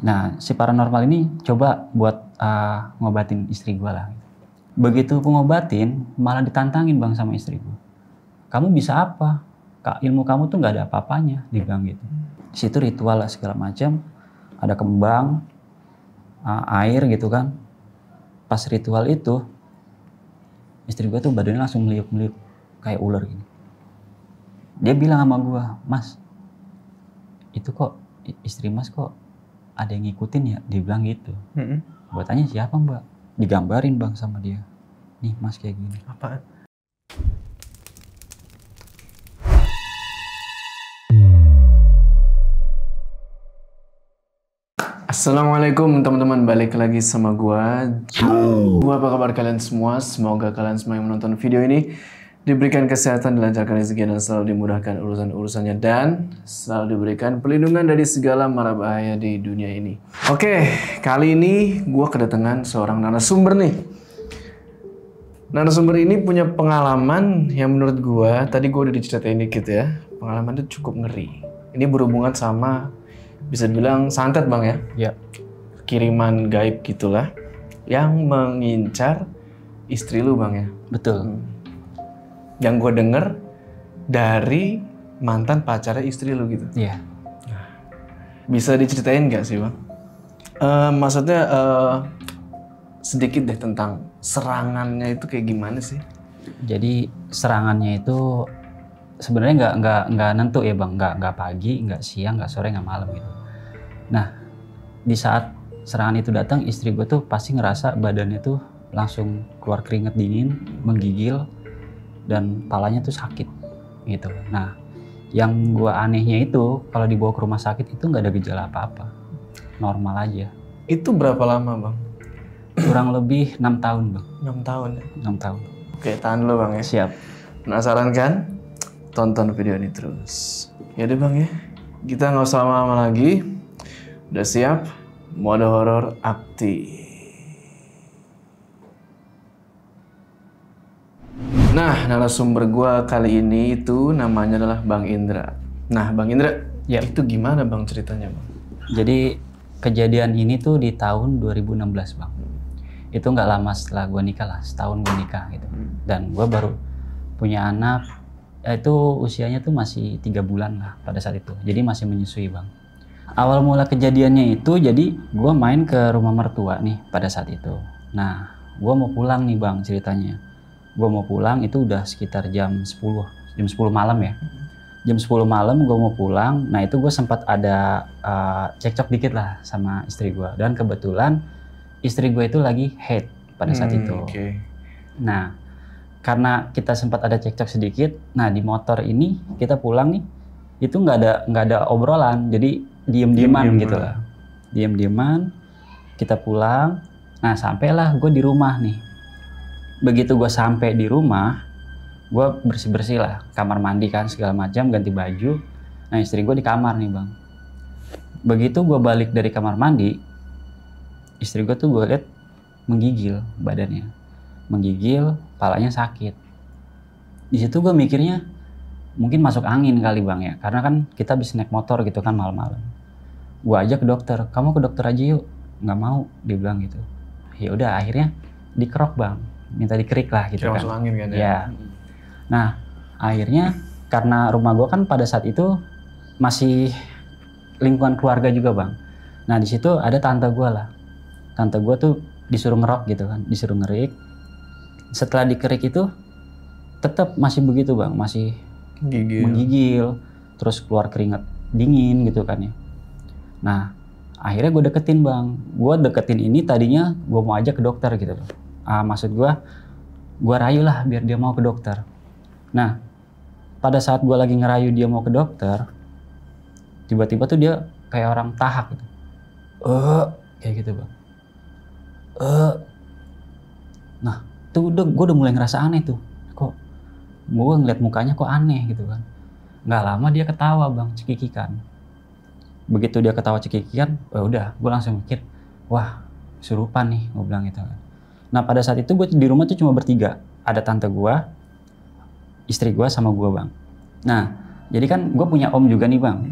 Nah, si paranormal ini coba buat ngobatin istri gue lah. Begitu gue ngobatin, malah ditantangin Bang sama istri gue. Kamu bisa apa? Ilmu kamu tuh nggak ada apa-apanya, dibilang gitu. Di situ ritual lah segala macam, ada kembang, air gitu kan. Pas ritual itu, istri gue tuh badannya langsung meliuk-meliuk kayak ular gitu. Dia bilang sama gue, Mas, itu kok istri Mas kok ada yang ngikutin ya? Dia bilang gitu. Gue tanya siapa Mbak? Digambarin Bang sama dia. Nih Mas kayak gini. Apaan? Assalamualaikum teman-teman, balik lagi sama gua. Apa kabar kalian semua? Semoga kalian semua yang menonton video ini diberikan kesehatan, dilancarkan rezeki, dan selalu dimudahkan urusan-urusannya, dan selalu diberikan perlindungan dari segala mara bahaya di dunia ini. Oke, kali ini gua kedatangan seorang narasumber nih. Narasumber ini punya pengalaman yang menurut gua, tadi gua udah diceritain dikit ya, pengalaman itu cukup ngeri. Ini berhubungan sama, bisa dibilang santet Bang ya? Ya. Kiriman gaib gitulah, yang mengincar istri lu Bang ya? Betul. Yang gue denger dari mantan pacarnya istri lu gitu. Iya. Bisa diceritain nggak sih Bang? Maksudnya sedikit deh tentang serangannya itu kayak gimana sih? Jadi serangannya itu sebenarnya nggak nentu ya Bang, nggak pagi, nggak siang, nggak sore, nggak malam gitu. Nah, di saat serangan itu datang, istri gue tuh pasti ngerasa badannya tuh langsung keluar keringat dingin, menggigil, dan palanya tuh sakit gitu. Nah, yang gue anehnya itu kalau dibawa ke rumah sakit itu nggak ada gejala apa-apa, normal aja. Itu berapa lama Bang? Kurang lebih 6 tahun Bang. 6 tahun ya? 6 tahun. Oke, tahan dulu Bang ya. Siap. Penasaran kan? Tonton video ini terus. Ya deh Bang ya, kita nggak usah lama-lama lagi. Udah siap? Mode horor aktif. Nah, narasumber gua kali ini itu namanya adalah Bang Indra. Nah, Bang Indra, Ya. itu gimana Bang ceritanya Bang? Jadi kejadian ini tuh di tahun 2016 Bang. Itu nggak lama setelah gue nikah lah, setahun gue nikah gitu. Dan gue baru punya anak, itu usianya tuh masih 3 bulan lah pada saat itu. Jadi masih menyusui Bang. Awal mula kejadiannya itu, jadi gue main ke rumah mertua nih pada saat itu. Nah, gue mau pulang nih Bang ceritanya. Gue mau pulang itu udah sekitar jam 10 malam ya. Jam 10 malam gue mau pulang. Nah itu gue sempat ada cekcok dikit lah sama istri gue. Dan kebetulan istri gue itu lagi haid pada saat itu. Okay. Nah karena kita sempat ada cekcok sedikit. Nah di motor ini kita pulang nih, itu nggak ada obrolan. Jadi diem-dieman gitu lah. Diem-dieman kita pulang. Nah sampailah gue di rumah nih. Begitu gue sampai di rumah, gue bersih-bersih lah, kamar mandi kan segala macam, ganti baju. Nah istri gue di kamar nih Bang. Begitu gue balik dari kamar mandi, istri gue tuh gue liat menggigil badannya, menggigil, palanya sakit. Di situ gue mikirnya mungkin masuk angin kali Bang ya, karena kan kita bisa naik motor gitu kan malam-malam. Gue ajak ke dokter, kamu ke dokter aja yuk. Nggak mau, dia bilang gitu. Ya udah akhirnya dikerok Bang, minta dikerik lah gitu kan. Masuk angin kan ya? Ya. Nah akhirnya karena rumah gue kan pada saat itu masih lingkungan keluarga juga Bang. Nah di situ ada tante gue lah. Tante gue tuh disuruh ngerok gitu kan, disuruh ngerik. Setelah dikerik itu tetap masih begitu Bang, masih menggigil, terus keluar keringat dingin gitu kan ya. Nah akhirnya gue deketin Bang, gue deketin ini tadinya gue mau ajak ke dokter gitu loh. Maksud gue rayu lah biar dia mau ke dokter. Nah pada saat gue lagi ngerayu dia mau ke dokter, tiba-tiba tuh dia kayak orang tahak gitu. Kayak gitu Bang. Nah tuh gue udah mulai ngerasa aneh tuh. Kok gue ngeliat mukanya kok aneh gitu kan. Nggak lama dia ketawa Bang, cekikikan. Begitu dia ketawa cekikikan, udah gue langsung mikir, wah kesurupan nih, gue bilang gitu kan. Nah pada saat itu gue di rumah tuh cuma bertiga. Ada tante gue, istri gue, sama gue Bang. Nah jadi kan gue punya om juga nih Bang.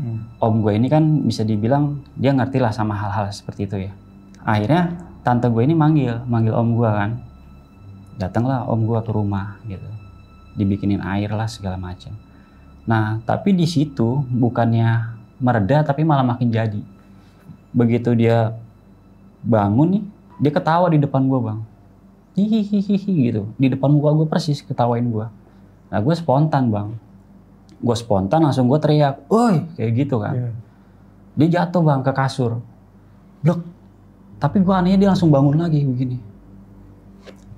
om gue ini kan bisa dibilang dia ngerti lah sama hal-hal seperti itu ya. Akhirnya tante gue ini manggil om gue kan. Datanglah om gue ke rumah gitu. Dibikinin air lah segala macam. Nah, tapi di situ bukannya mereda tapi malah makin jadi. Begitu dia bangun nih, dia ketawa di depan gue, Bang. Hihihihi gitu. Di depan muka gue persis ketawain gue. Nah, gue spontan, Bang. Gue spontan langsung gue teriak, "Oi!" kayak gitu kan. Yeah. Dia jatuh, Bang, ke kasur. Blok. Tapi gue anehnya dia langsung bangun lagi begini.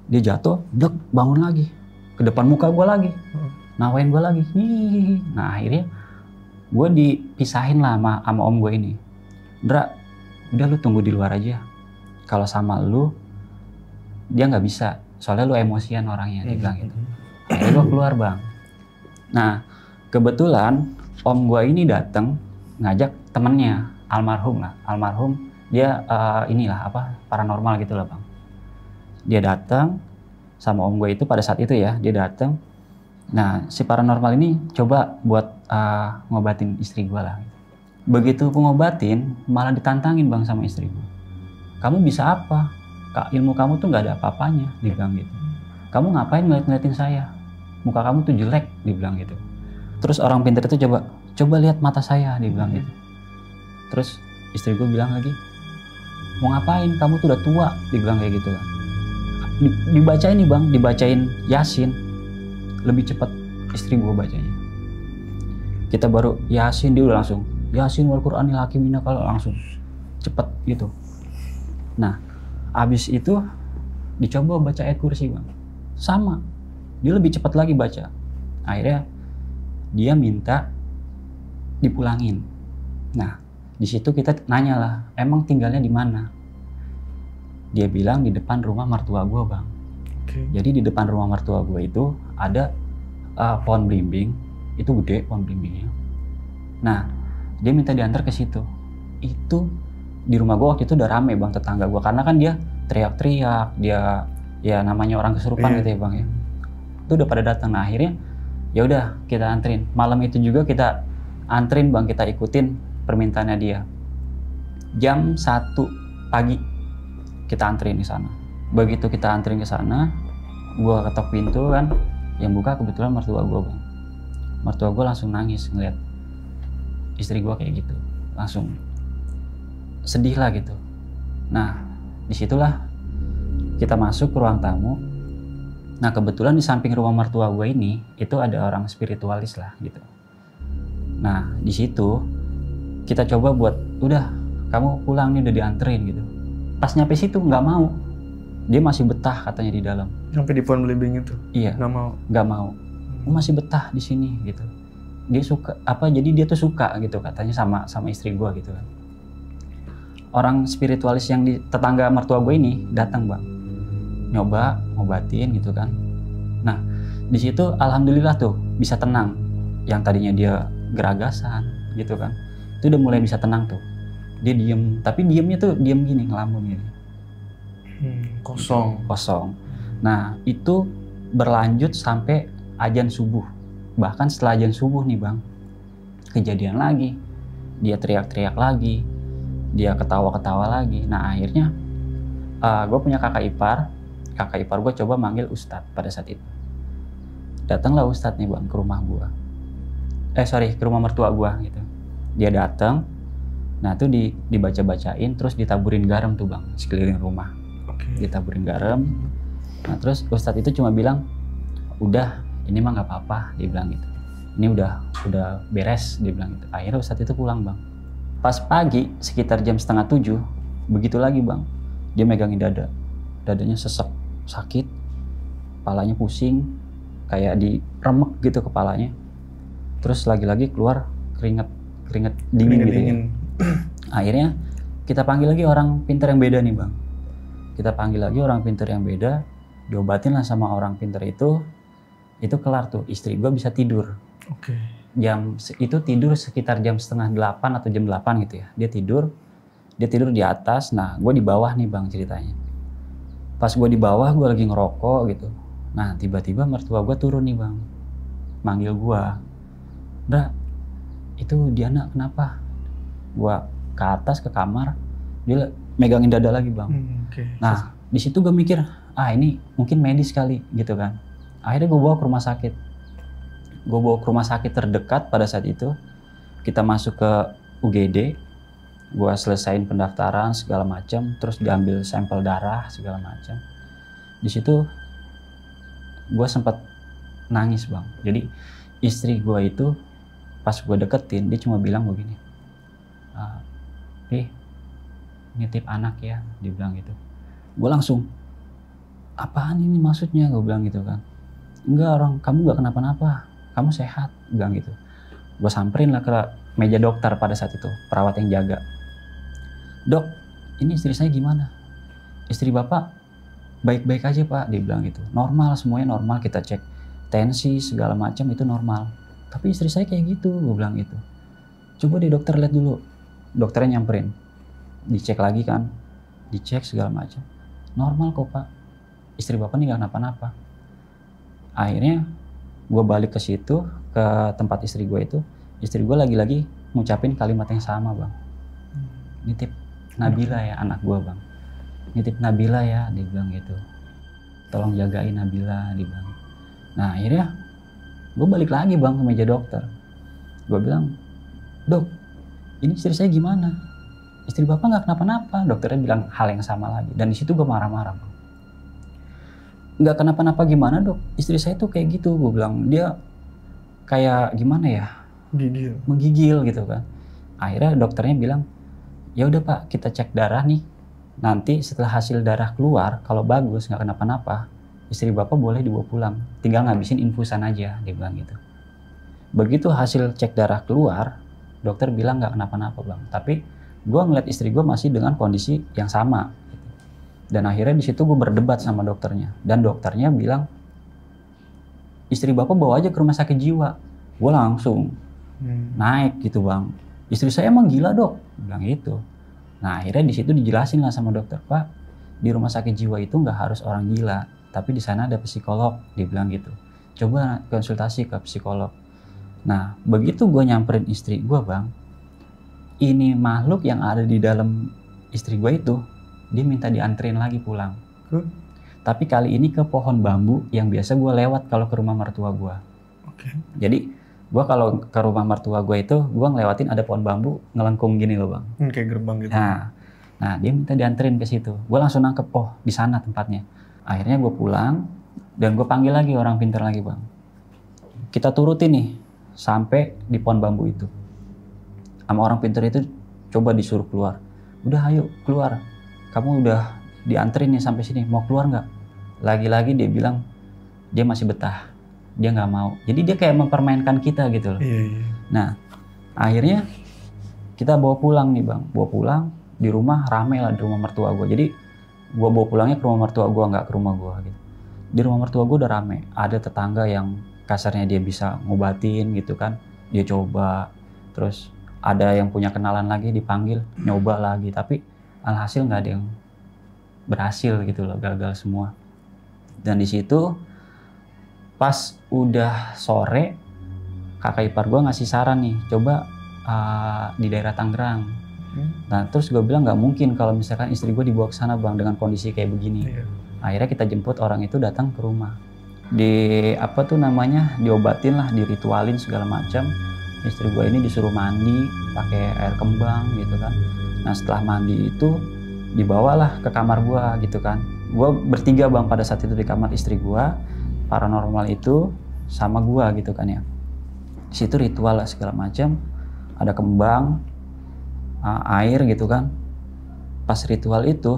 Dia jatuh, blok, bangun lagi. Ke depan muka gue lagi. Nawain gue lagi. Hihihi. Nah, akhirnya gue dipisahin lah sama om gue ini. Ndra, udah lu tunggu di luar aja. Kalau sama lu, dia nggak bisa. Soalnya lu emosian orangnya, dia bilang gitu. Akhirnya gue keluar, Bang. Nah, kebetulan om gue ini datang ngajak temennya, almarhum lah. Almarhum, dia inilah apa, paranormal gitu lah, Bang. Dia datang sama om gue itu pada saat itu ya, dia datang. Nah, si paranormal ini coba buat ngobatin istri gue lah. Begitu ngobatin, malah ditantangin, Bang, sama istri gue. Kamu bisa apa? Ilmu kamu tuh nggak ada apa-apanya, dibilang gitu. Kamu ngapain ngeliatin saya? Muka kamu tuh jelek, dibilang gitu. Terus orang pintar itu coba lihat mata saya, dibilang gitu. Terus istri gue bilang lagi, mau ngapain? Kamu tuh udah tua, dibilang kayak gitu kan. Dibacain nih, Bang, dibacain Yasin. Lebih cepat istri gue bacanya. Kita baru Yasin, dia udah langsung Yasin wal Qur'anil hakim innaka langsung cepet gitu. Nah, abis itu dicoba baca ayat kursi, Bang. Sama, dia lebih cepat lagi baca. Akhirnya dia minta dipulangin. Nah, di situ kita nanya lah, emang tinggalnya di mana? Dia bilang di depan rumah mertua gue, Bang. Okay. Jadi di depan rumah mertua gue itu ada pohon belimbing, itu gede pohon belimbingnya. Nah, dia minta diantar ke situ. Itu di rumah gue waktu itu udah rame, Bang, tetangga gue, karena kan dia teriak-teriak, dia ya namanya orang kesurupan gitu ya, Bang ya. Itu udah pada datang. Nah, akhirnya ya udah kita anterin. Malam itu juga kita anterin, Bang, kita ikutin permintaannya dia. Jam 1 pagi kita anterin ke sana. Begitu kita anterin ke sana, gue ketok pintu kan, yang buka kebetulan mertua gue, Bang. Mertua gue langsung nangis ngeliat istri gue kayak gitu, langsung sedih lah gitu. Nah, disitulah kita masuk ke ruang tamu. Nah, kebetulan di samping rumah mertua gue ini itu ada orang spiritualis lah gitu. Nah, di situ kita coba buat udah kamu pulang nih, udah dianterin gitu. Pas nyampe situ nggak mau, dia masih betah katanya di dalam. Sampai di pohon belimbing itu? Iya. Nggak mau. Masih betah di sini gitu. Dia suka apa? Jadi dia tuh suka gitu katanya sama istri gue gitu kan. Orang spiritualis yang di tetangga mertua gue ini datang, Bang, nyoba ngobatin gitu kan. Nah, di situ alhamdulillah tuh bisa tenang. Yang tadinya dia geragasan gitu kan, itu udah mulai bisa tenang tuh. Dia diem, tapi diemnya tuh diem gini, ngelamun gini. Kosong. Nah, itu berlanjut sampai azan subuh. Bahkan setelah azan subuh nih, Bang, kejadian lagi. Dia teriak-teriak lagi, dia ketawa-ketawa lagi. Nah, akhirnya gue punya kakak ipar gue coba manggil ustadz pada saat itu. Datanglah ustadz nih, Bang, ke rumah gue. Ke rumah mertua gue gitu. Dia datang. Nah, itu dibaca-bacain, terus ditaburin garam tuh, Bang, sekeliling rumah. Okay. Ditaburin garam. Nah, terus ustadz itu cuma bilang, udah, ini mah nggak apa-apa, dia bilang gitu. Ini udah beres, dia bilang gitu. Akhirnya ustadz itu pulang, Bang. Pas pagi, sekitar jam 6:30, begitu lagi, Bang. Dia megangin dada. Dadanya sesek, sakit, kepalanya pusing, kayak diremek gitu kepalanya. Terus lagi-lagi keluar keringet dingin gitu ya. Akhirnya kita panggil lagi orang pintar yang beda nih, Bang. Kita panggil lagi orang pintar yang beda, diobatin lah sama orang pintar itu kelar tuh. Istri gue bisa tidur. Oke. Itu tidur sekitar jam 7:30 atau jam 8 gitu ya. Dia tidur di atas. Nah, gue di bawah nih, Bang, ceritanya. Pas gue di bawah, gue lagi ngerokok gitu. Nah, tiba-tiba mertua gue turun nih, Bang. Manggil gue. Ndra, itu Diana kenapa? gue ke atas ke kamar, dia megangin dada lagi bang. Nah di situ gue mikir, ini mungkin medis kali gitu kan. Akhirnya gue bawa ke rumah sakit. Gue bawa ke rumah sakit terdekat pada saat itu. Kita masuk ke UGD, gue selesain pendaftaran segala macam, terus diambil sampel darah segala macam. Di situ gue sempat nangis bang. Jadi istri gue itu pas gue deketin, dia cuma bilang begini, nitip anak ya, dia bilang gitu. Gue langsung, apaan ini maksudnya, gue bilang gitu kan. Enggak orang, kamu gak kenapa-napa, kamu sehat, bilang gitu. Gue samperin lah ke meja dokter pada saat itu, perawat yang jaga. Dok, ini istri saya gimana? Istri bapak baik-baik aja pak, dia bilang gitu. Normal, semuanya normal, kita cek tensi segala macam itu normal. Tapi istri saya kayak gitu, gue bilang gitu. Coba deh dokter lihat dulu. Dokternya nyamperin, dicek lagi kan, dicek segala macam. Normal kok pak, istri bapak nih gak kenapa-napa. Akhirnya gue balik ke situ, ke tempat istri gue itu. Istri gue lagi-lagi ngucapin kalimat yang sama bang. Nitip Nabila ya anak gue bang. Nitip Nabila ya, dia bilang gitu. Tolong jagain Nabila, dia bilang. Nah akhirnya gue balik lagi bang ke meja dokter. Gue bilang, dok, ini istri saya gimana? Istri bapak nggak kenapa-napa. Dokternya bilang hal yang sama lagi. Dan di situ gue marah-marah bang. Nggak kenapa-napa gimana dok? Istri saya tuh kayak gitu. Gue bilang dia kayak gimana ya? Menggigil gitu kan. Akhirnya dokternya bilang, ya udah pak, kita cek darah nih. Nanti setelah hasil darah keluar, kalau bagus nggak kenapa-napa, istri bapak boleh dibawa pulang. Tinggal ngabisin infusan aja, dia bilang gitu. Begitu hasil cek darah keluar, dokter bilang nggak kenapa-napa bang. Tapi gue ngeliat istri gue masih dengan kondisi yang sama. Dan akhirnya di situ gue berdebat sama dokternya. Dan dokternya bilang, istri bapak bawa aja ke rumah sakit jiwa. Gue langsung naik gitu bang. Istri saya emang gila dok, bilang gitu. Nah akhirnya di situ dijelasin lah sama dokter, pak, di rumah sakit jiwa itu nggak harus orang gila, tapi di sana ada psikolog, dia bilang gitu. Coba konsultasi ke psikolog. Nah begitu gue nyamperin istri gue bang, ini makhluk yang ada di dalam istri gue itu, dia minta dianterin lagi pulang. Tapi kali ini ke pohon bambu yang biasa gue lewat kalau ke rumah mertua gue. Jadi gue kalau ke rumah mertua gue itu, gue ngelewatin ada pohon bambu ngelengkung gini loh bang. Kayak gerbang gitu. Nah dia minta dianterin ke situ. Gue langsung nangkep, oh di sana tempatnya. Akhirnya gue pulang dan gue panggil lagi orang pintar lagi bang. Kita turutin nih sampai di pohon bambu itu. Sama orang pintar itu coba disuruh keluar. Udah ayo keluar. Kamu udah dianterin nih sampai sini. Mau keluar nggak? Lagi-lagi dia bilang dia masih betah. Dia nggak mau. Jadi dia kayak mempermainkan kita gitu loh. Nah akhirnya kita bawa pulang nih bang. Bawa pulang di rumah rame lah di rumah mertua gue. Jadi gue bawa pulangnya ke rumah mertua gue, nggak ke rumah gue gitu. Di rumah mertua gue udah rame. Ada tetangga yang kasarnya dia bisa ngobatin gitu kan. Dia coba. Terus ada yang punya kenalan lagi dipanggil nyoba lagi. Tapi alhasil nggak ada yang berhasil gitu loh. Gagal semua. Dan di situ pas udah sore, kakak ipar gue ngasih saran nih, coba di daerah Tangerang. Nah terus gue bilang nggak mungkin kalau misalkan istri gue dibawa ke sana bang dengan kondisi kayak begini. Akhirnya kita jemput orang itu datang ke rumah. Diobatin lah, diritualin segala macam. Istri gue ini disuruh mandi pakai air kembang gitu kan. Nah setelah mandi itu dibawalah ke kamar gue gitu kan. Gue bertiga bang pada saat itu di kamar istri gue. Paranormal itu sama gua gitu kan ya. Di situ ritual lah segala macam, ada kembang, air gitu kan. Pas ritual itu,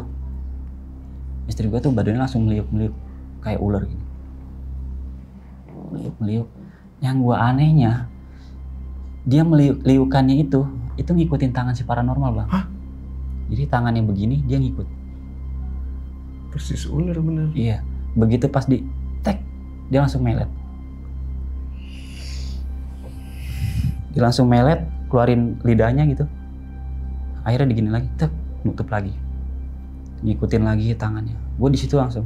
istri gua tuh badannya langsung meliuk-meliuk kayak ular gitu. Meliuk-meliuk. Yang gua anehnya, dia meliuk-liukannya itu ngikutin tangan si paranormal bang. Hah? Jadi tangannya begini, dia ngikut. Persis ular bener. Iya. Begitu pas di tek, dia langsung melet. Dia langsung melet, keluarin lidahnya gitu. Akhirnya digini lagi, tek, nutup lagi. Ngikutin lagi tangannya. Gue di situ langsung,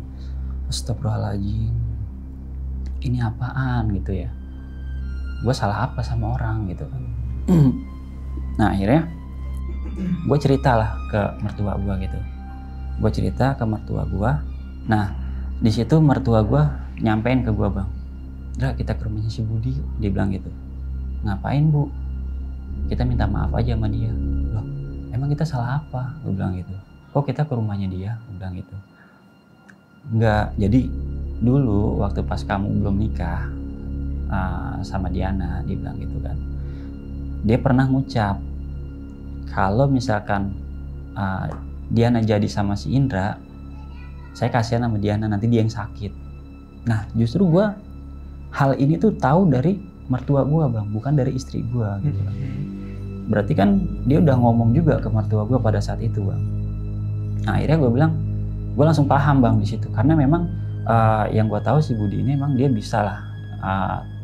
astagfirullahaladzim. Ini apaan gitu ya? Gue salah apa sama orang gitu kan? Nah akhirnya Gue cerita lah ke mertua gue gitu. Gue cerita ke mertua gue. Nah di situ mertua gue nyampein ke gue, Bang, Dra, kita ke rumahnya si Budi. Dia bilang gitu. Ngapain, Bu? Kita minta maaf aja sama dia. Loh, emang kita salah apa? Gue bilang gitu. Kok kita ke rumahnya dia? Gue bilang gitu. Enggak, jadi dulu waktu pas kamu belum nikah sama Diana, dia bilang gitu kan. Dia pernah ngucap kalau misalkan Diana jadi sama si Indra, saya kasihan sama Diana, nanti dia yang sakit. Nah justru gue hal ini tuh tahu dari mertua gue, Bang, bukan dari istri gue gitu. Berarti kan dia udah ngomong juga ke mertua gue pada saat itu, Bang. Nah akhirnya gue bilang, gue langsung paham, Bang, di situ, karena memang yang gue tahu si Budi ini emang dia bisa lah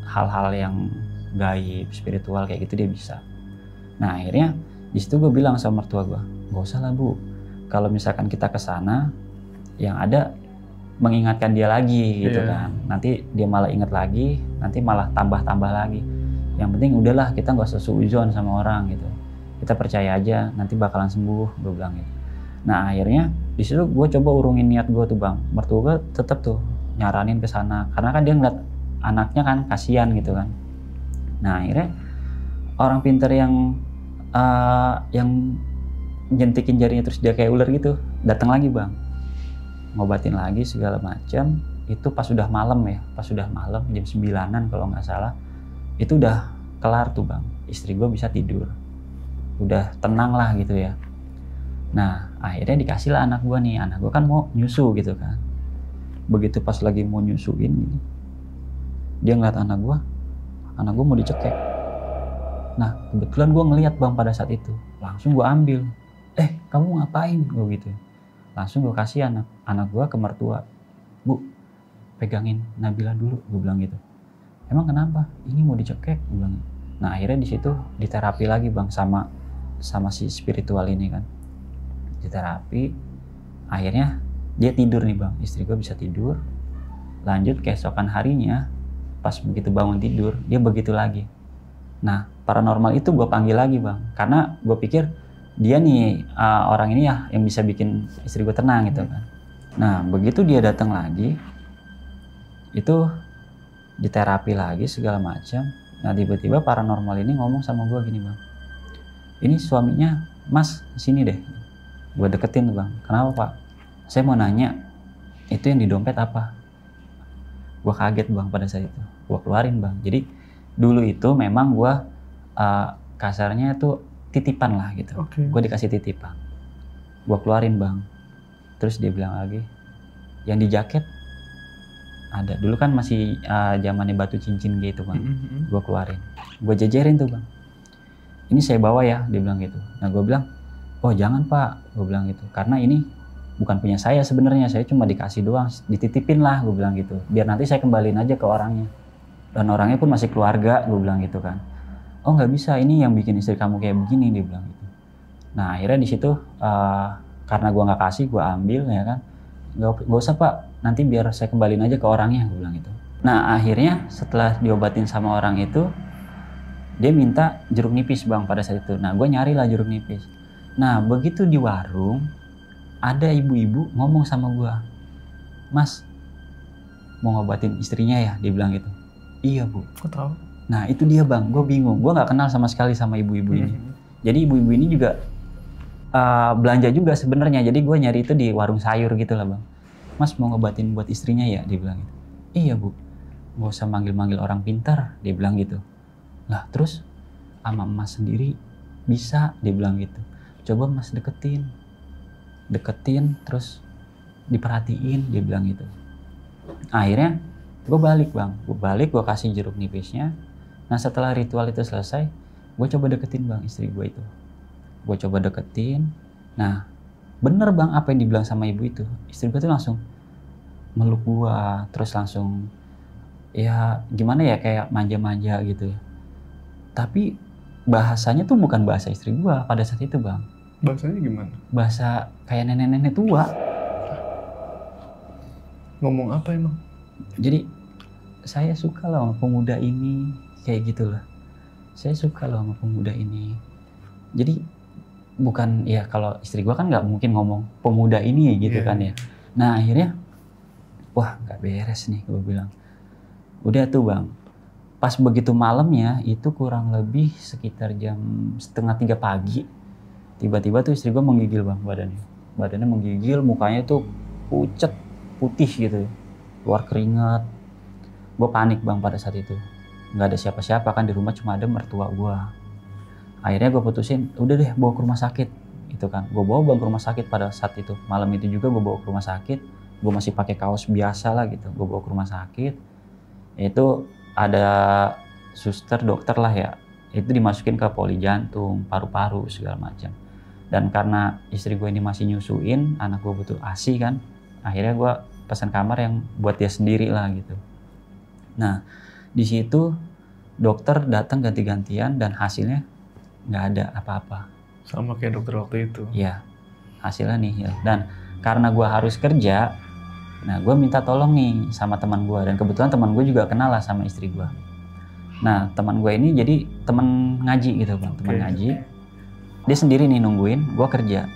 hal-hal yang gaib, spiritual kayak gitu dia bisa. Nah akhirnya di situ gue bilang sama mertua gue, gak usah lah, Bu, kalau misalkan kita ke sana yang ada mengingatkan dia lagi gitu kan, nanti dia malah ingat lagi, nanti malah tambah-tambah lagi. Yang penting udahlah, kita nggak usah suuzon sama orang gitu, kita percaya aja nanti bakalan sembuh, gue bilang gitu. Nah akhirnya di situ gue coba urungin niat gue tuh, Bang. Mertua gue tetap tuh nyaranin ke sana karena kan dia ngeliat anaknya kan kasihan gitu kan. Nah akhirnya orang pinter yang jentikin jarinya terus dia kayak ular gitu datang lagi, Bang, ngobatin lagi segala macam. Itu pas udah malam ya, pas udah malam jam 9-an kalau nggak salah, itu udah kelar tuh, Bang. Istri gue bisa tidur, udah tenang lah gitu ya. Nah akhirnya dikasih lah anak gue nih, anak gue kan mau nyusu gitu kan. Begitu pas lagi mau nyusuin gini, dia ngeliat anak gue mau dicekek. Nah kebetulan gue ngeliat, Bang, pada saat itu langsung gue ambil. Kamu ngapain? Gue gitu. Langsung gue kasih anak gue ke mertua. Bu, pegangin Nabila dulu, gue bilang gitu. Emang kenapa? Ini mau dicekek, gue bilang. Nah akhirnya di situ diterapi lagi, Bang, sama si spiritual ini kan. Diterapi, akhirnya dia tidur nih, Bang. Istri gue bisa tidur. Lanjut keesokan harinya, pas begitu bangun tidur, dia begitu lagi. Nah paranormal itu gue panggil lagi, Bang, karena gue pikir dia nih orang ini ya yang bisa bikin istri gue tenang gitu kan. Nah begitu dia datang lagi, itu diterapi lagi segala macam. Nah tiba-tiba paranormal ini ngomong sama gue gini, Bang, ini suaminya Mas sini deh. Gue deketin tuh, Bang. Kenapa, Pak? Saya mau nanya, itu yang di dompet apa? Gue kaget, Bang, pada saat itu. Gue keluarin, Bang. Jadi dulu itu memang gue kasarnya tuh titipan lah gitu. Gue dikasih titipan. Gue keluarin, Bang. Terus dia bilang lagi, yang di jaket ada. Dulu kan masih zamannya batu cincin gitu, Bang. Gue keluarin. Gue jejerin tuh, Bang. Ini saya bawa ya, dia bilang gitu. Nah gue bilang, oh jangan, Pak, gue bilang gitu. Karena ini bukan punya saya sebenarnya, saya cuma dikasih doang, dititipin lah, gue bilang gitu. Biar nanti saya kembaliin aja ke orangnya. Dan orangnya pun masih keluarga, gue bilang gitu kan. Oh nggak bisa, ini yang bikin istri kamu kayak begini, dia bilang gitu. Nah akhirnya di situ karena gue nggak kasih, gue ambil ya kan. Nggak usah, Pak, nanti biar saya kembaliin aja ke orangnya, gue bilang gitu. Nah akhirnya setelah diobatin sama orang itu, dia minta jeruk nipis, Bang, pada saat itu. Nah gue nyari lah jeruk nipis. Nah begitu di warung, ada ibu-ibu ngomong sama gue, Mas mau ngobatin istrinya ya, dia bilang gitu. Iya, Bu. Kok tahu? Nah itu dia, Bang, gue bingung, gue nggak kenal sama sekali sama ibu-ibu ini. Jadi ibu-ibu ini juga belanja juga sebenarnya, jadi gue nyari itu di warung sayur gitu lah, Bang. Mas mau ngobatin buat istrinya ya, dia bilang gitu. Iya, Bu, gak usah manggil-manggil orang pintar, dia bilang gitu. Lah terus sama Mas sendiri bisa, dia bilang gitu. Coba Mas deketin terus diperhatiin, dia bilang gitu. Akhirnya gue balik, Bang, gue kasih jeruk nipisnya. Nah setelah ritual itu selesai, gue coba deketin, Bang, istri gue itu. Gue coba deketin. Nah bener, Bang, apa yang dibilang sama ibu itu. Istri gue tuh langsung meluk gue, terus langsung ya gimana ya, kayak manja-manja gitu. Tapi bahasanya tuh bukan bahasa istri gue pada saat itu, Bang. Bahasanya gimana? Bahasa kayak nenek-nenek tua. Ngomong apa emang? Jadi saya suka loh sama pemuda ini, kayak gitu loh. Saya suka loh sama pemuda ini. Jadi bukan ya, kalau istri gue kan nggak mungkin ngomong pemuda ini gitu kan ya. Nah akhirnya wah nggak beres nih, gue bilang. Udah tuh bang, pas begitu malamnya itu kurang lebih sekitar jam 2:30 pagi, tiba-tiba tuh istri gue menggigil bang, badannya menggigil, mukanya tuh pucet putih gitu, keluar keringat. Gue panik bang pada saat itu, nggak ada siapa-siapa kan di rumah, cuma ada mertua gue. Akhirnya gue putusin, udah deh bawa ke rumah sakit gitu kan. Gue bawa bang ke rumah sakit pada saat itu, malam itu juga gue bawa ke rumah sakit. Gue masih pakai kaos biasa lah gitu, gue bawa ke rumah sakit. Itu ada suster dokter lah ya, itu dimasukin ke poli jantung, paru-paru segala macam. Dan karena istri gue ini masih nyusuin, anak gue butuh ASI kan, akhirnya gue pesan kamar yang buat dia sendiri lah gitu. Nah di situ dokter datang ganti-gantian dan hasilnya nggak ada apa-apa. Sama kayak dokter waktu itu. Iya, hasilnya nihil. Dan karena gue harus kerja, nah gue minta tolong nih sama teman gue, dan kebetulan teman gue juga kenal lah sama istri gue. Nah teman gue ini jadi teman ngaji gitu bang, teman ngaji. Dia sendiri nih nungguin gue kerja.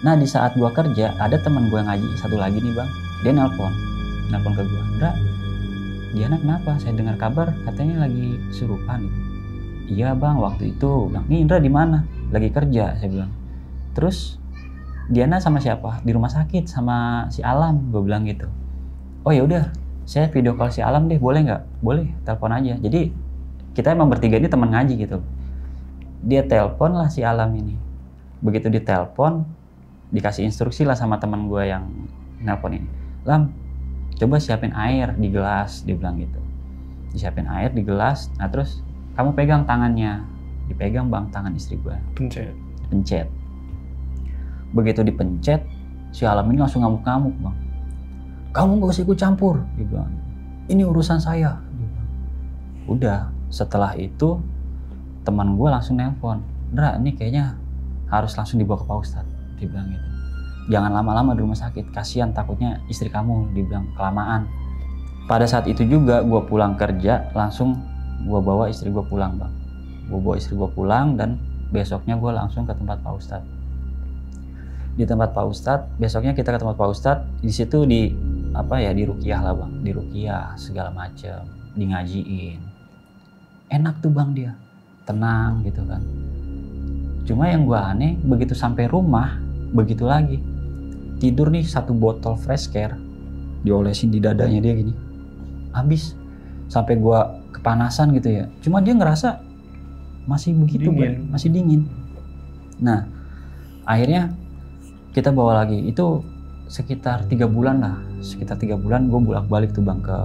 Nah di saat gue kerja ada teman gue ngaji satu lagi nih bang, dia nelpon ke gue, Indra, Diana kenapa? Saya dengar kabar katanya lagi kesurupan. Iya bang, waktu itu. Bang, nih Indra di mana? Lagi kerja, saya bilang. Terus Diana sama siapa? Di rumah sakit sama si Alam, gue bilang gitu. Oh ya udah, saya video call si Alam deh, boleh nggak? Boleh, telepon aja. Jadi kita emang bertiga ini teman ngaji gitu. Dia telepon lah si Alam ini. Begitu ditelepon, dikasih instruksi lah sama teman gue yang nelpon ini. Lam, coba siapin air di gelas, dia bilang gitu. Disiapin air di gelas, nah terus kamu pegang tangannya. Dipegang bang tangan istri gue. Pencet. Begitu dipencet, si Alam ini langsung ngamuk-ngamuk bang. Kamu gak usah ikut campur, dia bilang. Ini urusan saya. Dia bilang. Udah, setelah itu teman gue langsung nelpon. Ndra, ini kayaknya harus langsung dibawa ke Pak Ustadz, dia bilang gitu. Jangan lama-lama di rumah sakit, kasihan takutnya istri kamu, dia bilang, kelamaan. Pada saat itu juga gue pulang kerja, langsung gue bawa istri gue pulang bang. Gue bawa istri gue pulang dan besoknya gue langsung ke tempat Pak Ustadz. Di tempat Pak Ustadz, besoknya kita ke tempat Pak Ustadz, di situ di ruqyah lah bang, di ruqyah segala macem, di ngajiin. Enak tuh bang dia, tenang gitu kan. Cuma yang gue aneh, begitu sampai rumah, begitu lagi. Tidur nih 1 botol fresh care, diolesin di dadanya dia gini. Habis, sampai gue kepanasan gitu ya. Cuma dia ngerasa masih begitu bang, masih dingin. Nah, akhirnya kita bawa lagi, itu sekitar 3 bulan lah. Sekitar 3 bulan gue bolak-balik tuh bang ke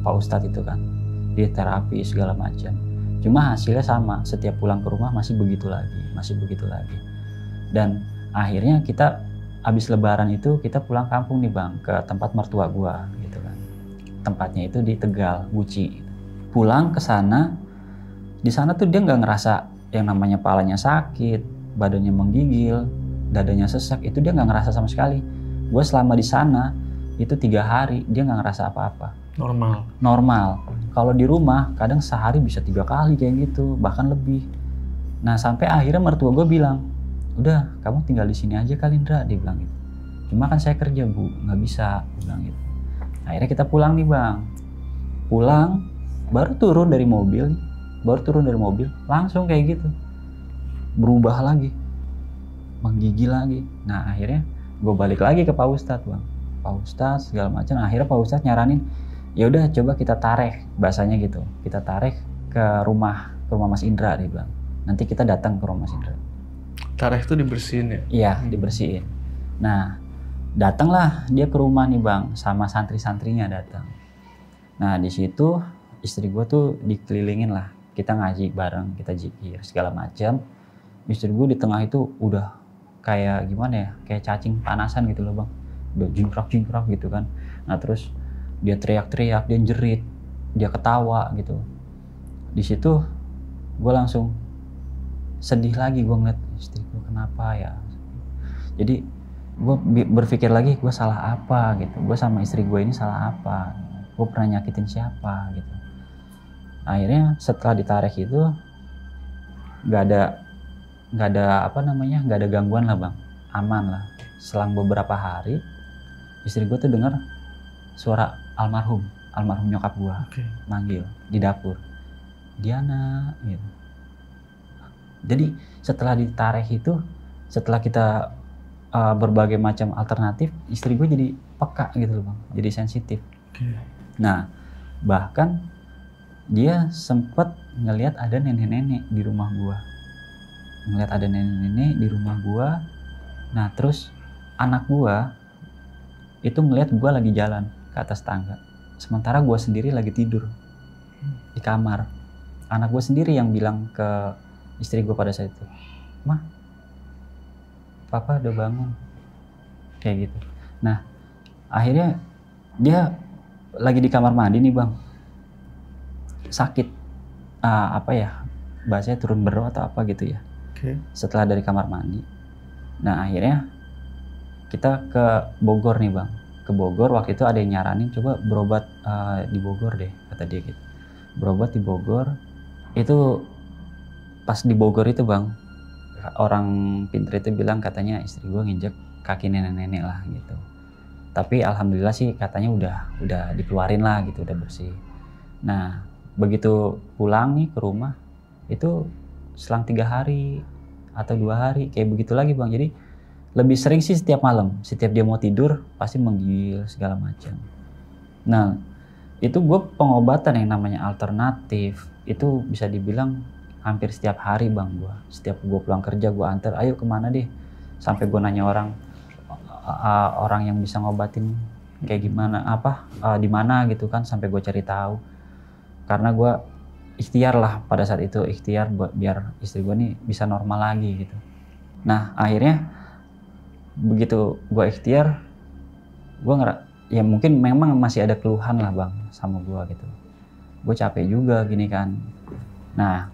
Pak Ustadz itu kan. Dia terapi segala macam. Cuma hasilnya sama, setiap pulang ke rumah masih begitu lagi. Dan akhirnya kita habis lebaran itu kita pulang kampung nih bang, ke tempat mertua gue gitu kan. Tempatnya itu di Tegal, Guci. Pulang ke sana, di sana tuh dia nggak ngerasa yang namanya palanya sakit, badannya menggigil, dadanya sesak, itu dia nggak ngerasa sama sekali. Gue selama di sana itu 3 hari dia nggak ngerasa apa-apa. Normal. Kalau di rumah kadang sehari bisa 3 kali kayak gitu, bahkan lebih. Nah sampai akhirnya mertua gue bilang, udah kamu tinggal di sini aja kali Indra, dia bilang gitu. Cuma kan saya kerja bu, nggak bisa, dia bilang gitu. Akhirnya kita pulang nih bang. Pulang, baru turun dari mobil, langsung kayak gitu. Berubah lagi. Menggigil lagi. Nah akhirnya gue balik lagi ke Pak Ustadz bang. Pak Ustadz segala macam. Akhirnya Pak Ustadz nyaranin, ya udah coba kita tarik, bahasanya gitu. Kita tarik ke rumah Mas Indra, dia bilang. Nanti kita datang ke rumah Mas Indra. Tarik itu dibersihin ya? Iya, dibersihin. Nah, datanglah dia ke rumah nih bang, sama santri-santrinya datang. Nah di situ istri gue tuh dikelilingin lah. Kita ngaji bareng, kita zikir segala macam. Istri gue di tengah itu udah kayak gimana ya, kayak cacing panasan gitu loh bang, udah jingkrak gitu kan. Nah terus dia teriak-teriak, dia jerit, dia ketawa gitu. Di situ gue langsung sedih lagi, gue ngeliat istri gue kenapa ya. Jadi gue berpikir lagi, gue salah apa gitu, gue sama istri gue ini salah apa, gue pernah nyakitin siapa gitu. Akhirnya setelah ditarik itu nggak ada nggak ada apa namanya, nggak ada gangguan lah bang, aman lah. Selang beberapa hari istri gue tuh dengar suara almarhum nyokap gue manggil di dapur, Diana gitu. Jadi setelah ditarik itu, setelah kita berbagai macam alternatif, istri gue jadi peka gitu loh bang, jadi sensitif. Nah bahkan dia sempet ngelihat ada nenek-nenek di rumah gue, Nah terus anak gue itu ngelihat gue lagi jalan ke atas tangga, sementara gue sendiri lagi tidur di kamar. Anak gue sendiri yang bilang ke istri gue pada saat itu, "Mah, papa udah bangun," kayak gitu. Nah akhirnya dia lagi di kamar mandi nih bang, sakit, apa ya bahasanya, turun berdoa atau apa gitu ya. Setelah dari kamar mandi, nah akhirnya kita ke Bogor nih bang, ke Bogor. Waktu itu ada yang nyaranin coba berobat di Bogor deh, kata dia gitu. Berobat di Bogor itu, pas di Bogor itu bang, orang pinter itu bilang katanya istri gue nginjek kaki nenek-nenek lah gitu. Tapi alhamdulillah sih katanya udah dikeluarin lah gitu, udah bersih. Nah begitu pulang nih ke rumah itu selang 3 hari atau 2 hari kayak begitu lagi bang. Jadi lebih sering sih setiap malam, setiap dia mau tidur pasti menggigil segala macam. Nah itu gue pengobatan yang namanya alternatif itu bisa dibilang hampir setiap hari bang. Gue setiap gue pulang kerja gue antar, ayo kemana deh, sampai gue nanya orang yang bisa ngobatin kayak gimana, di mana gitu kan, sampai gue cari tahu. Karena gue ikhtiar lah pada saat itu, ikhtiar biar istri gue nih bisa normal lagi gitu. Nah akhirnya begitu gue ikhtiar, gue ya mungkin memang masih ada keluhan lah bang sama gue gitu. Gue capek juga gini kan. Nah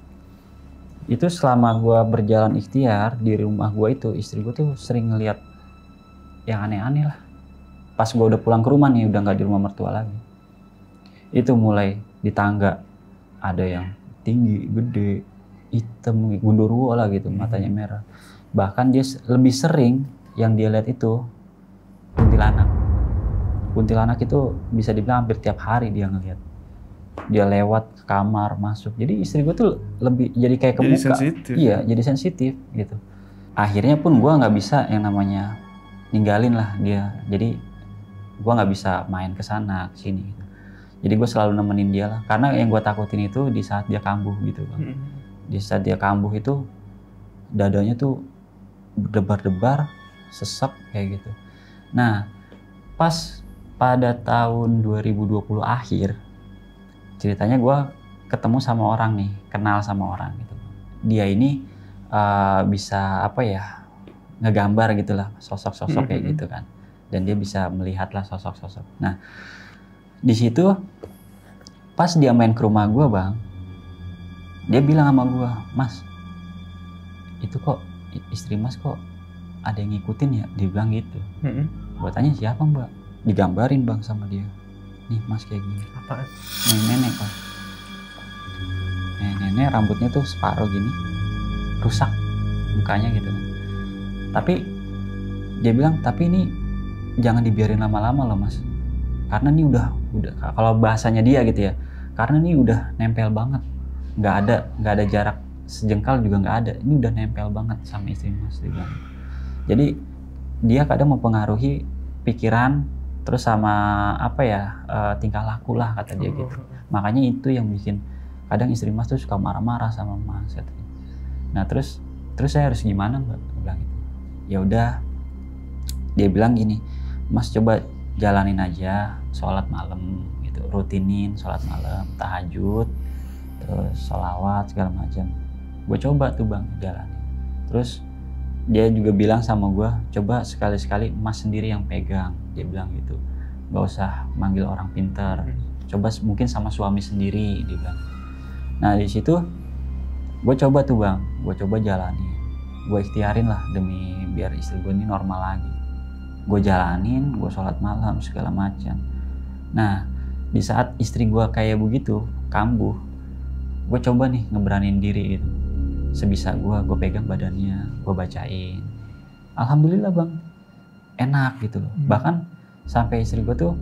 itu selama gue berjalan ikhtiar di rumah gue itu, istri gue tuh sering ngeliat yang aneh-aneh lah. Pas gue udah pulang ke rumah nih, udah nggak di rumah mertua lagi, itu mulai di tangga ada yang tinggi, gede, hitam, gundurwo lah gitu, matanya merah. Bahkan dia lebih sering yang dia lihat itu kuntilanak. Kuntilanak itu bisa dibilang hampir tiap hari dia ngelihat. Dia lewat ke kamar, masuk. Jadi istri gue tuh lebih jadi kayak kebuka. Iya, jadi sensitif gitu. Akhirnya pun gue nggak bisa yang namanya ninggalin lah dia. Jadi gue nggak bisa main ke sana ke sini gitu. Jadi gue selalu nemenin dia lah. Karena yang gue takutin itu di saat dia kambuh gitu bang. Di saat dia kambuh itu dadanya tuh berdebar-debar, sesek kayak gitu. Nah pas pada tahun 2020 akhir, ceritanya gue ketemu sama orang nih, kenal sama orang gitu. Dia ini bisa apa ya, ngegambar gitulah sosok-sosok kayak gitu kan. Dan dia bisa melihatlah sosok-sosok. Nah di situ pas dia main ke rumah gue bang, dia bilang sama gue, "Mas, itu kok istri mas kok ada yang ngikutin ya?" Dia bilang gitu. Gue tanya, "Siapa mbak?" Digambarin bang sama dia, "Nih mas kayak gini." Apaan? Nenek pak. Nenek rambutnya tuh separuh gini, rusak mukanya gitu. Tapi dia bilang, "Tapi ini jangan dibiarin lama-lama loh mas, karena ini udah kalau bahasanya dia gitu ya, karena ini udah nempel banget, nggak ada jarak sejengkal juga nggak ada, ini udah nempel banget sama istri mas." Dia bilang. Jadi dia kadang mempengaruhi pikiran terus sama apa ya, tingkah laku lah kata dia gitu. Makanya itu yang bikin kadang istri mas tuh suka marah-marah sama mas katanya. Nah terus saya harus gimana mbak? Dia bilang gitu. Ya udah, dia bilang gini, "Mas coba jalanin aja sholat malam gitu, rutinin sholat malam, tahajud, terus sholawat segala macam." Gue coba tuh bang jalanin. Terus dia juga bilang sama gue, "Coba sekali-sekali mas sendiri yang pegang." Dia bilang gitu, "Gak usah manggil orang pintar, coba mungkin sama suami sendiri." Dia bilang. Nah di situ gue coba tuh bang, gue coba jalanin, gue ikhtiarin lah demi biar istri gue ini normal lagi. Gue jalanin, gue sholat malam segala macam. Nah di saat istri gue kayak begitu kambuh, gue coba nih ngeberanin diri gitu. sebisa gue pegang badannya, gue bacain. Alhamdulillah bang, enak gitu loh. Bahkan sampai istri gue tuh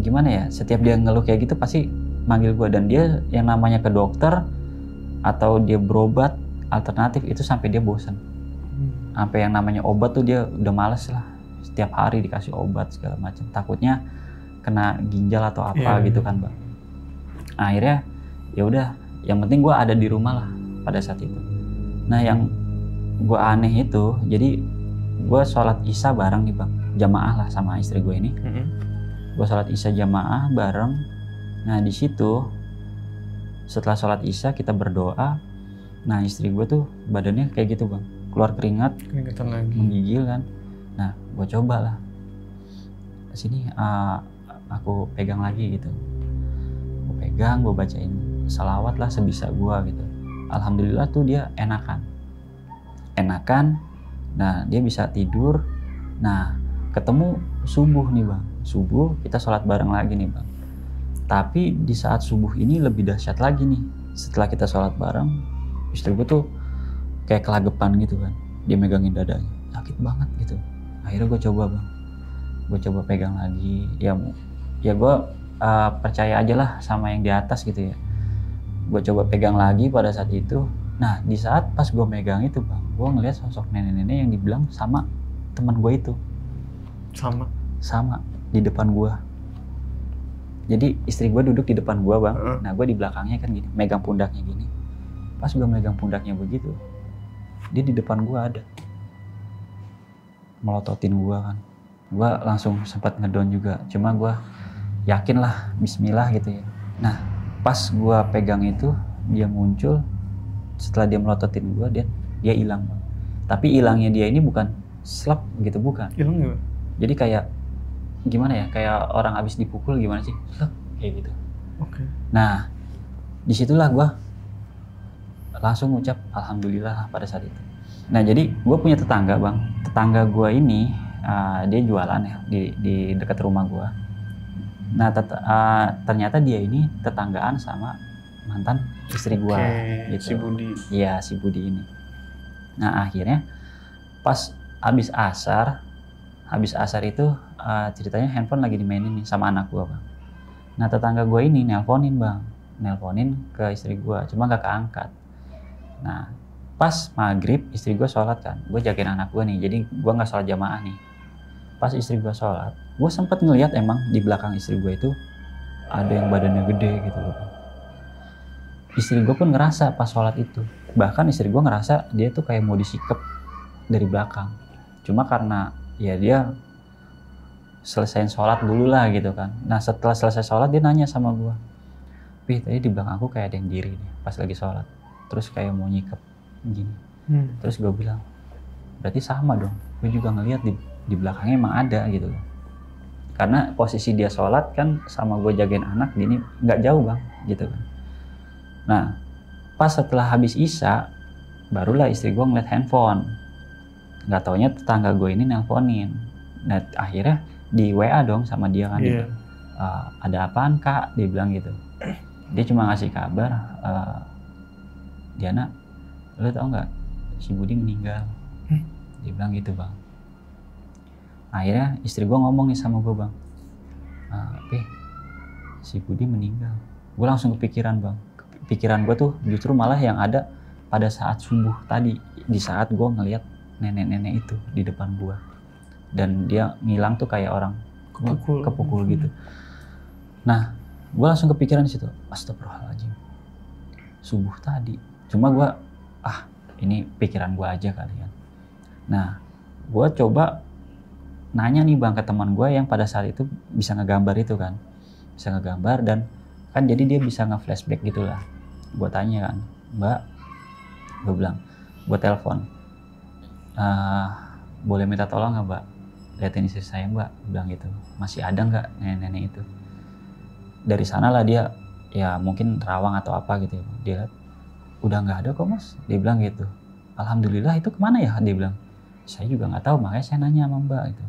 gimana ya, setiap dia ngeluh kayak gitu pasti manggil gue, dan dia yang namanya ke dokter atau dia berobat alternatif itu sampai dia bosan. Sampai yang namanya obat tuh dia udah males lah, setiap hari dikasih obat segala macam, takutnya kena ginjal atau apa gitu kan bang. Akhirnya ya udah, yang penting gue ada di rumah lah pada saat itu. Nah yang gue aneh itu, jadi gue sholat isya bareng nih bang, jamaah lah sama istri gue ini. Gue sholat isya jamaah bareng. Nah di situ setelah sholat isya kita berdoa. Nah istri gue tuh badannya kayak gitu bang, keluar keringetan lagi, menggigil kan. Nah gue coba lah sini, aku pegang lagi gitu. Gue pegang, gue bacain salawat lah sebisa gue gitu. Alhamdulillah tuh dia enakan. Nah dia bisa tidur. Nah ketemu subuh nih bang, subuh kita sholat bareng lagi nih bang. Tapi di saat subuh ini lebih dahsyat lagi nih. Setelah kita sholat bareng, istri gue tuh kayak kelagepan gitu kan, dia megangin dadanya, sakit banget gitu. Akhirnya gue coba bang, gue coba pegang lagi. Ya gue percaya aja lah sama yang di atas gitu ya. Gue coba pegang lagi pada saat itu. Nah di saat pas gue megang itu bang, gue ngeliat sosok nenek-nenek yang dibilang sama teman gue itu. Sama di depan gue. Jadi istri gue duduk di depan gue bang. Nah gue di belakangnya kan gini, megang pundaknya gini. Pas gue megang pundaknya begitu, dia di depan gue ada, melototin gue kan. Gue langsung sempat ngedown juga, cuma gue yakin lah, bismillah gitu ya. Nah pas gue pegang itu, dia muncul. Setelah dia melototin gue, dia hilang bang. Tapi hilangnya dia ini bukan slap gitu, bukan. Hilang gak? Jadi kayak gimana ya, kayak orang habis dipukul gimana sih, kayak gitu. Nah disitulah gue langsung ngucap alhamdulillah pada saat itu. Nah jadi gue punya tetangga bang, tetangga gue ini dia jualan ya di dekat rumah gue. Nah ternyata dia ini tetanggaan sama mantan istri gue gitu. Si Budi. Iya si Budi ini. Nah akhirnya pas habis asar itu ceritanya handphone lagi dimainin nih sama anak gue bang. Nah tetangga gue ini nelponin ke istri gue, cuma gak keangkat. Nah pas maghrib istri gue sholat kan, gue jagain anak gue nih, jadi gue gak sholat jamaah nih. Pas istri gue sholat, gue sempet ngeliat emang di belakang istri gue itu ada yang badannya gede gitu loh. Istri gue pun ngerasa pas sholat itu, bahkan istri gue ngerasa dia tuh kayak mau disikep dari belakang. Cuma karena ya dia selesaiin sholat dulu lah gitu kan. Nah setelah selesai sholat dia nanya sama gue, Pih tadi di belakang aku kayak ada yang diri nih pas lagi sholat, terus kayak mau nyikep gini. Terus gue bilang, berarti sama dong, gue juga ngeliat di belakangnya emang ada gitu loh. Karena posisi dia sholat kan sama gue jagain anak gini nggak jauh bang gitu kan. Nah pas setelah habis isya barulah istri gue ngeliat handphone. Nggak taunya tetangga gue ini nelponin. Nah akhirnya di WA dong sama dia kan. Ada apaan kak, dia bilang gitu. Dia cuma ngasih kabar, Diana lo tau nggak si Budi meninggal. Dia bilang gitu bang. Akhirnya istri gue ngomong nih sama gue bang, si Budi meninggal. Gue langsung kepikiran bang. Pikiran gue tuh justru malah yang ada pada saat subuh tadi, di saat gue ngelihat nenek-nenek itu di depan gue, dan dia ngilang tuh kayak orang kepukul gitu. Nah gue langsung kepikiran di situ, astagfirullahaladzim, subuh tadi. Cuma gue ini pikiran gue aja kali ya. Nah gue coba nanya nih bang ke teman gue yang pada saat itu bisa ngegambar itu kan, bisa ngegambar, dan kan jadi dia bisa nge-flashback gitulah. Gue tanya kan, mbak, gue bilang, gue telepon, boleh minta tolong nggak mbak, liatin istri saya mbak, bilang gitu, masih ada nggak nenek-nenek itu. Dari sanalah dia ya mungkin terawang atau apa gitu ya, dia lihat udah nggak ada kok mas, dia bilang gitu. Alhamdulillah, itu kemana ya, dia bilang. Saya juga nggak tahu, makanya saya nanya sama mbak gitu.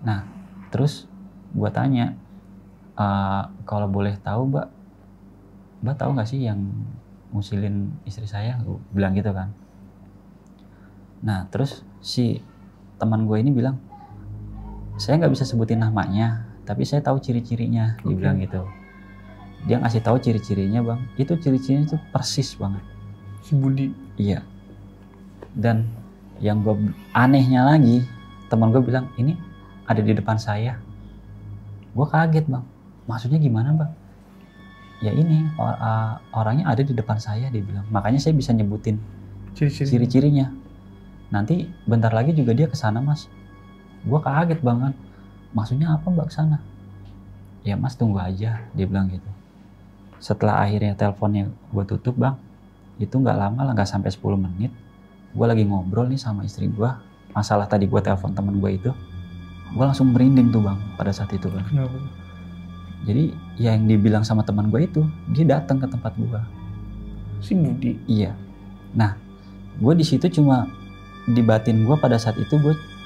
Nah terus gue tanya, kalau boleh tahu mbak tahu nggak sih yang ngusilin istri saya, gue bilang gitu kan. Nah terus si teman gue ini bilang, saya nggak bisa sebutin namanya, tapi saya tahu ciri-cirinya. Dia bilang gitu. Dia ngasih tahu ciri-cirinya bang, itu ciri-cirinya itu persis banget. Si Budi. Iya. Dan yang gue anehnya lagi, teman gue bilang ini ada di depan saya. Gue kaget bang, maksudnya gimana bang? Ya ini orangnya ada di depan saya, dia bilang. Makanya saya bisa nyebutin ciri-cirinya. Nanti bentar lagi juga dia kesana mas. Gue kaget banget. Maksudnya apa mbak kesana? Ya mas tunggu aja, dia bilang gitu. Setelah akhirnya teleponnya gue tutup bang, itu nggak lama lah, nggak sampai 10 menit. Gue lagi ngobrol nih sama istri gue. Masalah tadi gue telepon temen gue itu. Gue langsung merinding tuh bang pada saat itu kan. Kenapa? Jadi yang dibilang sama teman gue itu, dia datang ke tempat gue. Si Budi? Iya. Nah, gue di situ cuma di batin gue pada saat itu,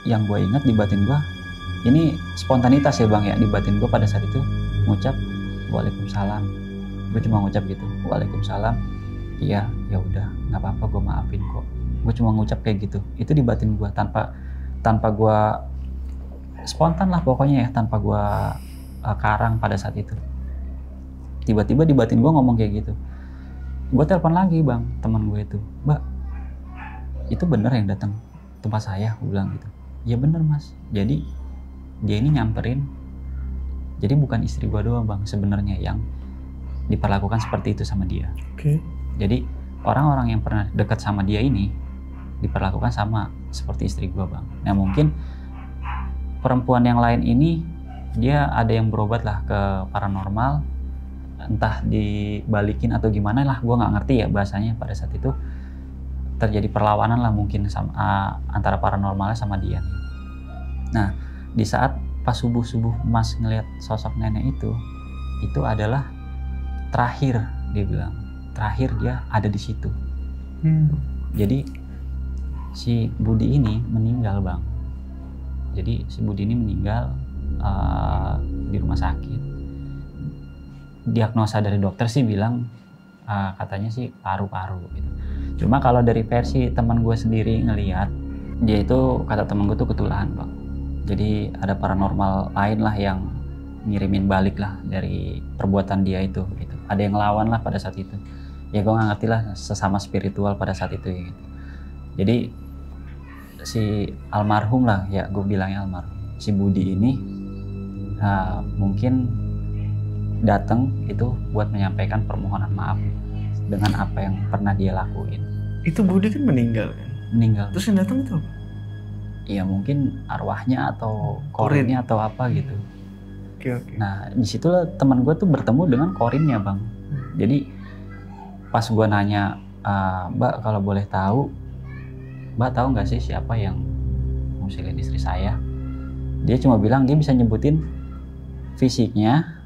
yang gue ingat di batin gue, ini spontanitas ya bang ya, di batin gue pada saat itu ngucap Waalaikumsalam. Gue cuma ngucap gitu, Waalaikumsalam. Iya, ya udah, nggak apa-apa, gue maafin kok. Gue cuma ngucap kayak gitu. Itu di batin gue tanpa gue spontan lah pokoknya ya, tanpa gue karang pada saat itu. Tiba-tiba di batin gue ngomong kayak gitu. Gue telepon lagi bang, teman gue itu, mbak, itu bener yang datang tempat saya? Gue bilang gitu. Ya bener mas. Jadi dia ini nyamperin. Jadi bukan istri gue doang bang sebenarnya yang diperlakukan seperti itu sama dia. Oke. Jadi orang-orang yang pernah dekat sama dia ini diperlakukan sama seperti istri gue bang. Nah mungkin perempuan yang lain ini dia ada yang berobat lah ke paranormal, entah dibalikin atau gimana lah, gue nggak ngerti ya bahasanya. Pada saat itu terjadi perlawanan lah mungkin sama antara paranormalnya sama dia. Nah di saat pas subuh-subuh mas ngelihat sosok nenek itu adalah terakhir, dia bilang terakhir dia ada di situ. Jadi si Budi ini meninggal bang. Jadi si Budi ini meninggal di rumah sakit. Diagnosa dari dokter sih bilang katanya sih paru-paru gitu. Cuma kalau dari versi teman gue sendiri ngelihat, dia itu kata teman gue tuh ketulaan bang. Jadi ada paranormal lain lah yang ngirimin balik lah dari perbuatan dia itu gitu. Ada yang lawan lah pada saat itu. Ya gue nggak ngerti lah, sesama spiritual pada saat itu gitu. Jadi si almarhum lah ya, gue bilangnya almarhum, si Budi ini mungkin datang itu buat menyampaikan permohonan maaf dengan apa yang pernah dia lakuin. Itu Budi kan meninggal kan? Meninggal. Terus yang datang itu apa? Iya mungkin arwahnya atau korinnya atau apa gitu. Oke. Nah disitulah teman gue tuh bertemu dengan korinnya bang. Jadi pas gue nanya, mbak kalau boleh tahu, mbak tahu nggak sih siapa yang ngusilin istri saya? Dia cuma bilang dia bisa nyebutin fisiknya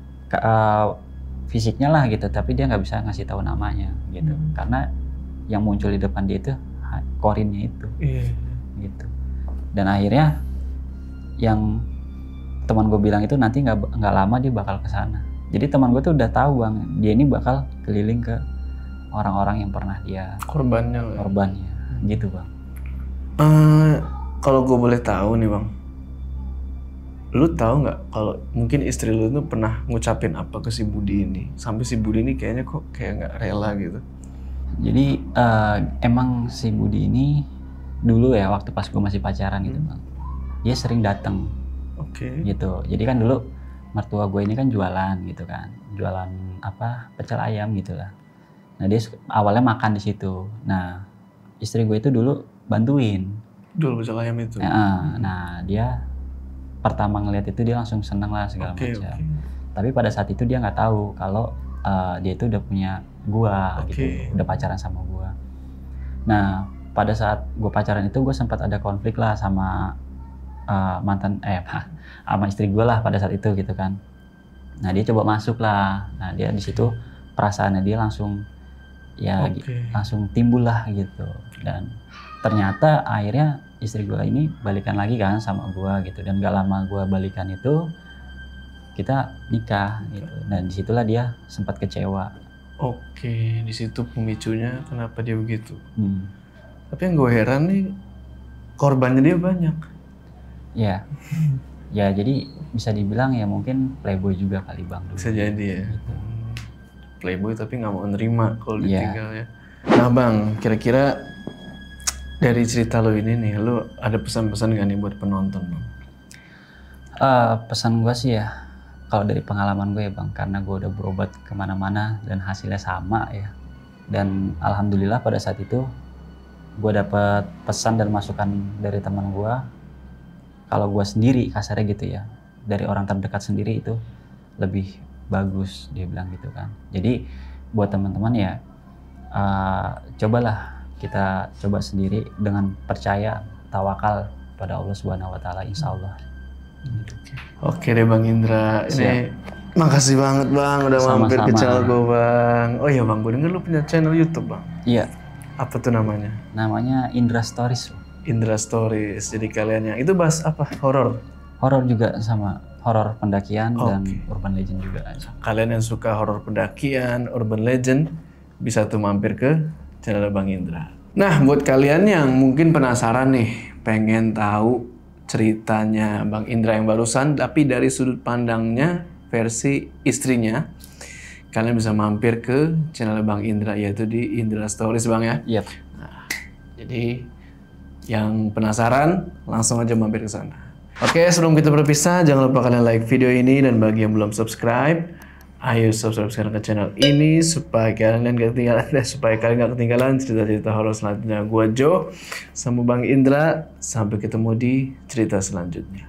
lah gitu, tapi dia nggak bisa ngasih tahu namanya gitu. Karena yang muncul di depan dia itu korinnya itu. Gitu. Dan akhirnya yang teman gue bilang itu nanti nggak lama dia bakal kesana. Jadi teman gue tuh udah tahu bang, dia ini bakal keliling ke orang-orang yang pernah dia korbannya gitu bang. Kalau gue boleh tahu nih bang, lu tahu nggak kalau mungkin istri lu tuh pernah ngucapin apa ke si Budi ini sampai si Budi ini kayaknya kok kayak nggak rela gitu? Jadi emang si Budi ini dulu ya waktu pas gue masih pacaran gitu bang, dia sering datang. Gitu. Jadi kan dulu mertua gue ini kan jualan gitu kan, jualan apa, pecel ayam gitulah. Nah dia awalnya makan di situ. Nah istri gue itu dulu bantuin jual pecel ayam itu. Nah dia pertama ngeliat itu dia langsung seneng lah segala macam. Tapi pada saat itu dia nggak tahu kalau dia itu udah punya gua gitu, udah pacaran sama gua. Nah pada saat gua pacaran itu gua sempat ada konflik lah sama sama istri gua lah pada saat itu gitu kan. Nah dia coba masuk lah. Nah dia di situ perasaannya dia langsung langsung timbul lah gitu. Dan ternyata akhirnya istri gue ini balikan lagi kan sama gue gitu. Dan gak lama gue balikan itu kita nikah gitu. Dan disitulah dia sempat kecewa Oke, di situ pemicunya kenapa dia begitu. Hmm. Tapi yang gue heran nih, korbannya dia banyak. Ya, ya jadi bisa dibilang ya mungkin playboy juga kali Bang dulu. Bisa jadi ya. Playboy tapi nggak mau nerima kalau Iya. ditinggal ya. Nah Bang, kira-kira dari cerita lo ini nih, lo ada pesan-pesan gak nih buat penonton Bang? Pesan gue sih ya, kalau dari pengalaman gue ya Bang, karena gue udah berobat kemana-mana dan hasilnya sama ya. Dan alhamdulillah pada saat itu gue dapet pesan dan masukan dari teman gue, kalau gue sendiri kasarnya gitu ya, dari orang terdekat sendiri itu lebih bagus, dia bilang gitu kan. Jadi buat teman-teman ya, cobalah kita coba sendiri dengan percaya, tawakal pada Allah Subhanahu Wa Taala, insya Allah. Oke deh Bang Indra, ini makasih banget Bang udah mampir ke channel gue Bang. Oh iya Bang, gue denger lu punya channel YouTube Bang. Iya. Apa tuh namanya? Namanya Indra Stories. Indra Stories. Jadi kalian yang itu bahas apa? Horor? Horor juga, sama horor pendakian dan urban legend juga. Kalian yang suka horor pendakian, urban legend, bisa tuh mampir ke channel Bang Indra. Nah, buat kalian yang mungkin penasaran nih, pengen tahu ceritanya Bang Indra yang barusan, tapi dari sudut pandangnya versi istrinya, kalian bisa mampir ke channel Bang Indra, yaitu di Indra Stories Bang ya. Iya. Nah, jadi yang penasaran langsung aja mampir ke sana. Oke, sebelum kita berpisah, jangan lupa kalian like video ini, dan bagi yang belum subscribe, ayo subscribe sekarang ke channel ini supaya kalian gak ketinggalan cerita-cerita horor selanjutnya. Gua Jo sama Bang Indra, sampai ketemu di cerita selanjutnya.